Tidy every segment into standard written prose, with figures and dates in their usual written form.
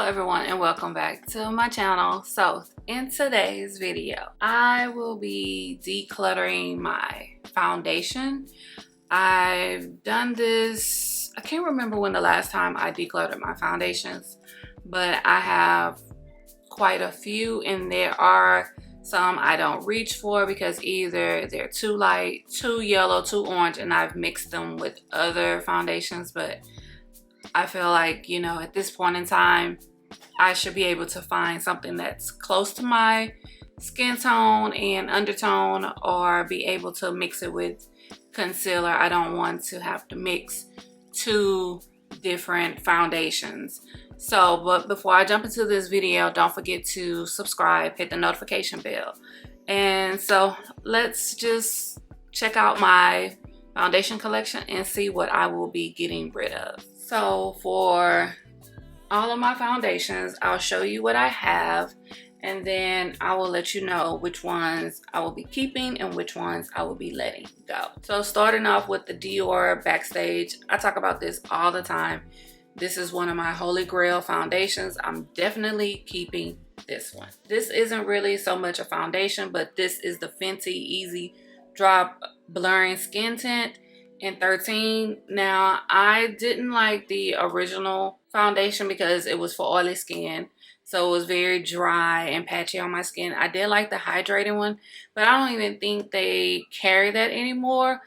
everyone, and welcome back to my channel. So in today's video, I will be decluttering my foundation. I've done this, I can't remember when the last time I decluttered my foundations, but I have quite a few, and there are some I don't reach for because either they're too light, too yellow, too orange, and I've mixed them with other foundations. But I feel like, you know, at this point in time, I should be able to find something that's close to my skin tone and undertone, or be able to mix it with concealer. I don't want to have to mix two different foundations. So, but before I jump into this video, don't forget to subscribe, hit the notification bell. And so let's just check out my foundation collection and see what I will be getting rid of. So for all of my foundations, I'll show you what I have, and then I will let you know which ones I will be keeping and which ones I will be letting go. So starting off with the Dior Backstage, I talk about this all the time. This is one of my holy grail foundations. I'm definitely keeping this one. This isn't really so much a foundation, but this is the Fenty Easy Drop Blurring Skin Tint in 13. Now, I didn't like the original foundation because it was for oily skin, so it was very dry and patchy on my skin. I did like the hydrating one, but I don't even think they carry that anymore.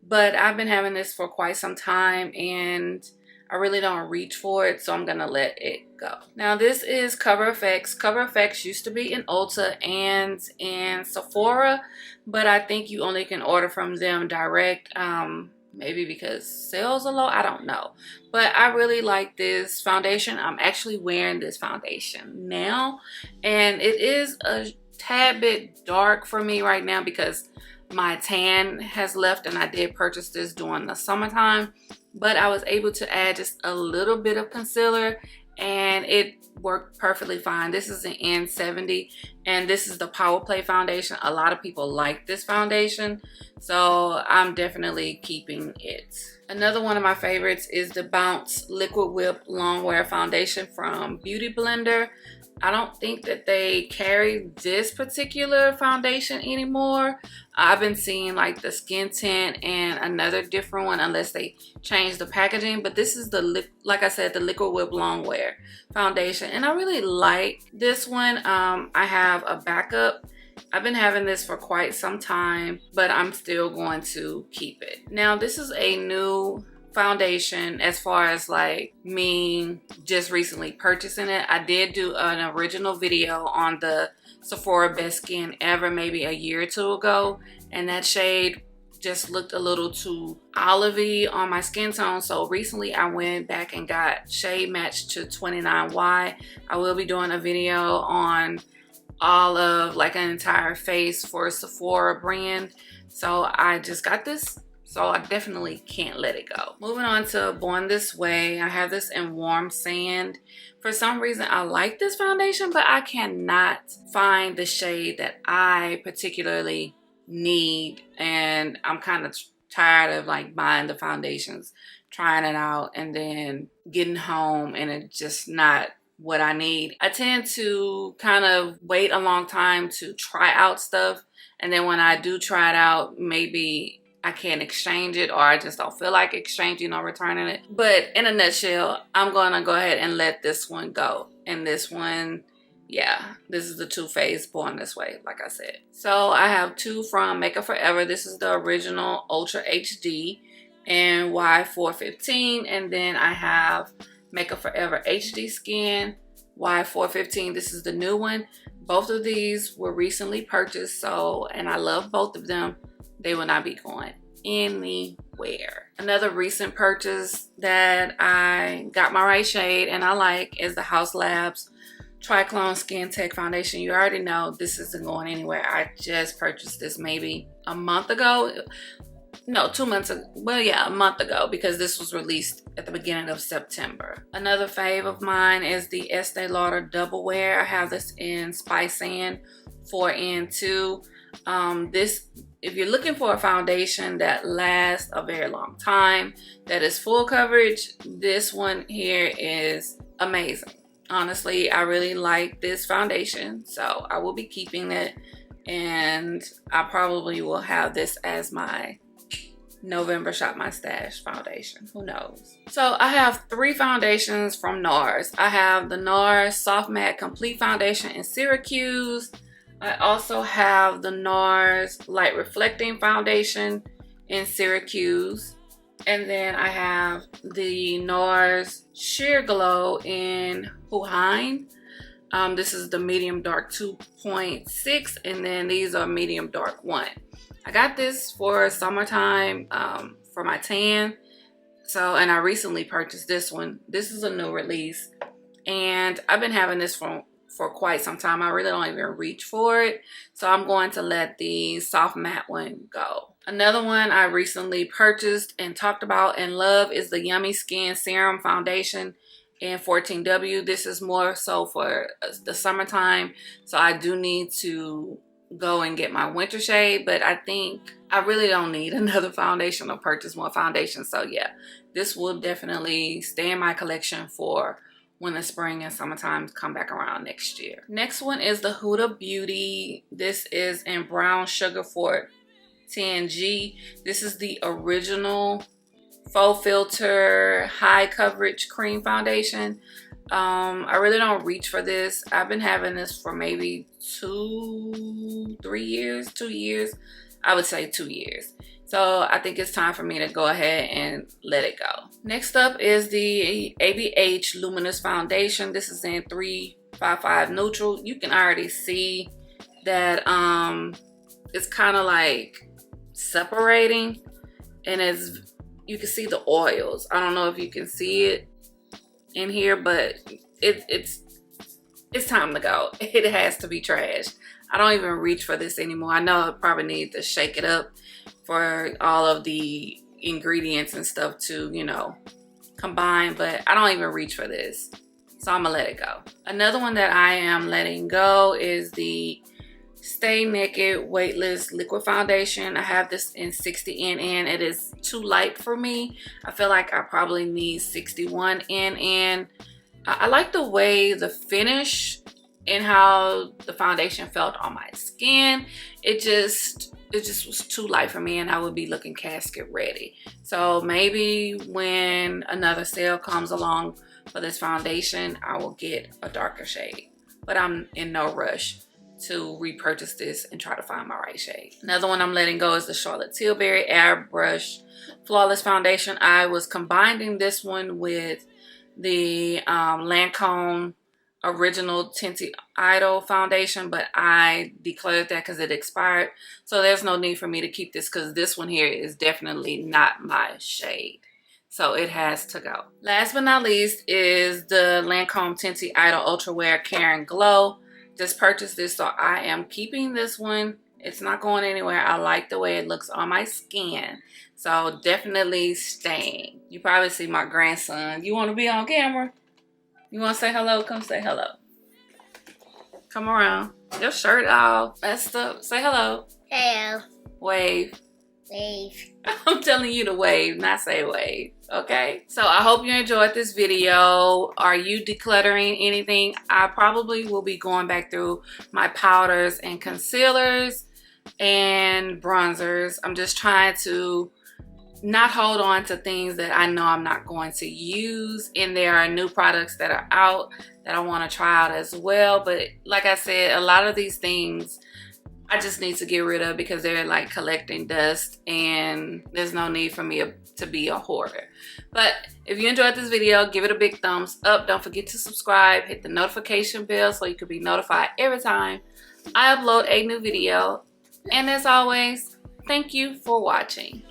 But I've been having this for quite some time and I really don't reach for it, so I'm gonna let it go. Now this is Cover FX. Cover FX used to be in Ulta and in Sephora, but I think you only can order from them direct. Maybe because sales are low, I don't know. But I really like this foundation. I'm actually wearing this foundation now, and it is a tad bit dark for me right now because my tan has left, and I did purchase this during the summertime. But I was able to add just a little bit of concealer and it worked perfectly fine. This is an N70 and this is the Power Play foundation. A lot of people like this foundation, so I'm definitely keeping it. Another one of my favorites is the Bounce Liquid Whip Longwear Foundation from Beauty Blender. I don't think that they carry this particular foundation anymore. I've been seeing like the Skin Tint and another different one, unless they change the packaging. But this is the, like I said, the Liquid Whip Longwear foundation, and I really like this one. I have a backup. I've been having this for quite some time, but I'm still going to keep it. Now this is a new foundation as far as like me just recently purchasing it. I did do an original video on the Sephora Best Skin Ever maybe a year or two ago, and that shade just looked a little too olivey on my skin tone. So recently I went back and got shade matched to 29Y. I will be doing a video on all of like an entire face for Sephora brand. So I just got this, so I definitely can't let it go. Moving on to Born This Way. I have this in Warm Sand. For some reason, I like this foundation, but I cannot find the shade that I particularly need. And I'm kind of tired of like buying the foundations, trying it out, and then getting home and it's just not what I need. I tend to kind of wait a long time to try out stuff. And then when I do try it out, maybe I can't exchange it, or I just don't feel like exchanging or returning it. But in a nutshell, I'm gonna go ahead and let this one go. And this one, yeah, this is the Too Faced Born This Way, like I said. So I have two from Makeup Forever. This is the original Ultra HD and Y415. And then I have Makeup Forever HD Skin Y415. This is the new one. Both of these were recently purchased, so, and I love both of them. They will not be going anywhere. Another recent purchase that I got my right shade and I like is the House Labs Triclone Skin Tech Foundation. You already know this isn't going anywhere. I just purchased this maybe a month ago. No, 2 months ago. Well, yeah, a month ago, because this was released at the beginning of September. Another fave of mine is the Estee Lauder Double Wear. I have this in Spice Sand 4N2. This, if you're looking for a foundation that lasts a very long time, that is full coverage, this one here is amazing. Honestly, I really like this foundation, so I will be keeping it, and I probably will have this as my November Shop My Stash foundation. Who knows? So I have 3 foundations from NARS. I have the NARS Soft Matte Complete Foundation in Syracuse. I also have the NARS Light Reflecting Foundation in Syracuse. And then I have the NARS Sheer Glow in Huaheim. This is the medium dark 2.6, and then these are medium dark 1. I got this for summertime for my tan. And I recently purchased this one. This is a new release, and I've been having this for quite some time. I really don't even reach for it, so I'm going to let the soft matte one go. Another one I recently purchased and talked about and love is the Yummy Skin Serum Foundation in 14W. This is more so for the summertime, so I do need to go and get my winter shade, but I think I really don't need another foundation or purchase more foundation. So yeah, this will definitely stay in my collection for when the spring and summertime come back around next year. Next one is the Huda Beauty. This is in Brown Sugar Fort 10G. This is the original faux filter high coverage cream foundation. I really don't reach for this. I've been having this for maybe 2 years. I would say 2 years. So I think it's time for me to go ahead and let it go. Next up is the ABH Luminous Foundation. This is in 355 Neutral. You can already see that it's kind of like separating, and you can see the oils. I don't know if you can see it in here, but it's time to go. It has to be trashed. I don't even reach for this anymore. I know I probably need to shake it up for all of the ingredients and stuff to, you know, combine, but I don't even reach for this. So I'm gonna let it go. Another one that I am letting go is the Stay Naked Weightless Liquid Foundation. I have this in 60 NN. It is too light for me. I feel like I probably need 61 NN. I like the way the finish and how the foundation felt on my skin. It just was too light for me, and I would be looking casket ready. So maybe when another sale comes along for this foundation, I will get a darker shade, but I'm in no rush to repurchase this and try to find my right shade. Another one I'm letting go is the Charlotte Tilbury Airbrush Flawless Foundation. I was combining this one with the Lancome Original Tinted Idol Foundation, but I decluttered that because it expired. So there's no need for me to keep this because this one here is definitely not my shade. So it has to go. Last but not least is the Lancome Tinted Idol Ultra Wear Care and Glow. Just purchased this, so I am keeping this one. It's not going anywhere. I like the way it looks on my skin. So definitely staying. You probably see my grandson. You want to be on camera? You want to say hello? Come say hello. Come around. Your shirt off. Messed up. Say hello. Hello. Wave. Wave. I'm telling you to wave, not say wave. Okay? So I hope you enjoyed this video. Are you decluttering anything? I probably will be going back through my powders and concealers and bronzers. I'm just trying to not hold on to things that I know I'm not going to use, and there are new products that are out that I want to try out as well. But like I said, a lot of these things I just need to get rid of because they're like collecting dust, and there's no need for me to be a hoarder. But if you enjoyed this video, give it a big thumbs up. Don't forget to subscribe, hit the notification bell so you can be notified every time I upload a new video. And as always, thank you for watching.